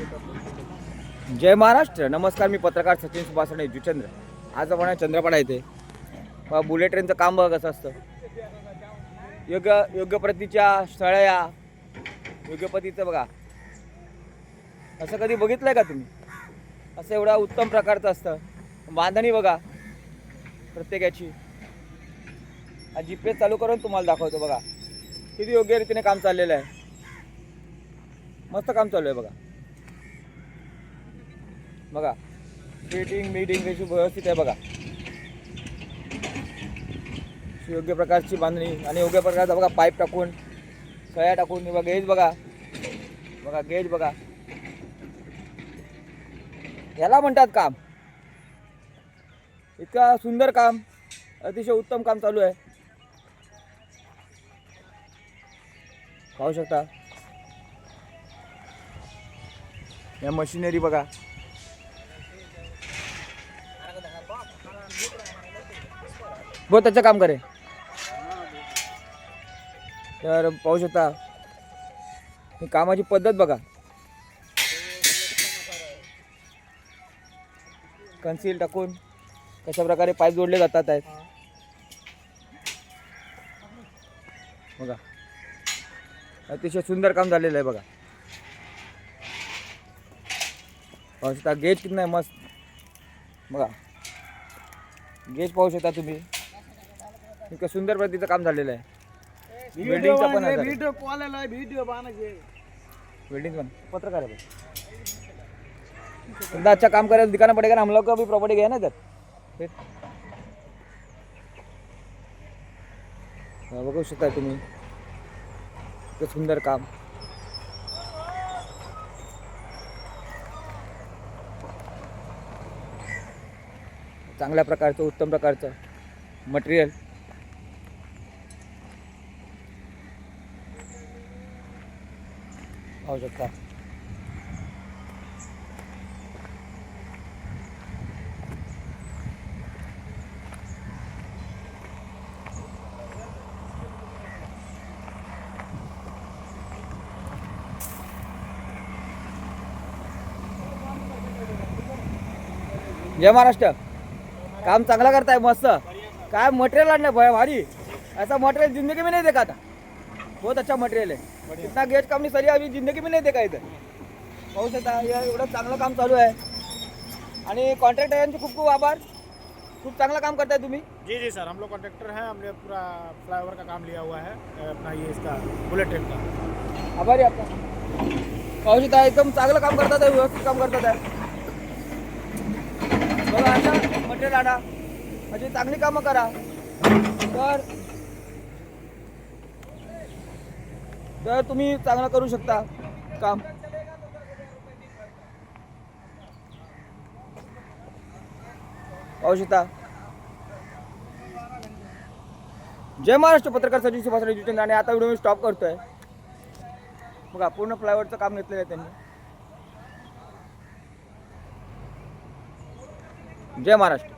जय महाराष्ट्र. नमस्कार, मी पत्रकार सचिन सुभाषणे जुचंद्र. आज आपण चंद्रपाडा येथे बुलेट ट्रेनचं काम बघा कसं असतं. योग्य प्रतीच्या सळया, योग्य पद्धतीचं बघा. असं कधी बघितलंय का तुम्ही? असं एवढा उत्तम प्रकारचं असतं. बांधणी बघा प्रत्येकाची. हा जीपीएस चालू करून तुम्हाला दाखवतो बघा किती योग्य रीतीने काम चाललेलं आहे. मस्त काम चालू आहे बघा. बघा फिटिंग मीटिंग कशी व्यवस्थित आहे बघा. योग्य प्रकारची बांधणी आणि योग्य प्रकारचा बघा पाईप टाकून, सळ्या टाकून. बघा गेज बघा, बघा गेज बघा. याला म्हणतात काम. इतका सुंदर काम, अतिशय उत्तम काम चालू आहे. पाहू शकता या मशिनरी बघा. बहुत अच्छा काम करे. तर पाहू शकता ही कामाची पद्धत बघा. कन्सील टाकून कशा प्रकारे पाईप जोडले जातात आहेत बघा. अतिशय सुंदर काम झालेलं आहे बघा. पाहू शकता गेज कितना आहे मस्त बघा. गेज पाहू शकता तुम्ही. इतकं सुंदर पद्धतीचं काम झालेलं आहे. वेल्डिंगचा पण आहे. वेल्डिंग पण पत्रकार है. इतना अच्छा काम करे दिखाना पड़ेगा ना. हम लोग को भी प्रॉपर्टी गया ना इधर. फिर बघू शकता तुम्ही इतकं सुंदर काम. चांगल्या प्रकारचं उत्तम प्रकारचं मटेरियल. पाहू शकता जय महाराष्ट्र. काम चांगला करताय मस्त. काय मटेरियल आणलं भारी. ऐसा मटेरियल जिंदगी में नहीं देखा था. बहुत अच्छा मटेरियल है. इतना गेज काम नहीं सरी अभी जिंदगी में नहीं देखा इधर. पाहू शकता एवढं चांगलं काम चालू आहे. आणि कॉन्ट्रॅक्टरांचे खूप खूप आभार. खूप चांगलं काम करताय तुम्ही. जी जी सर, हम लोग कॉन्ट्रैक्टर हैं. हमने पूरा फ्लाईओवर का काम लिया हुआ है अपना, ये इसका बुलेट ट्रेन का. आभारी आपका. पाहू शकता एकदम चांगलं काम करतात आहे, व्यवस्थित काम करतात आहे. बघा आता मटेरियल आणा, अशी चांगली कामं करा तर तुम्ही चांगलं करू शकता काम. पाहू शकता. जय महाराष्ट्र. पत्रकार सचिन सुभाषणे जुचंद्र. आणि आता व्हिडिओ मी स्टॉप करतोय बघा. पूर्ण फ्लायओव्हरचं काम घेतलेलं आहे त्यांनी. जय महाराष्ट्र.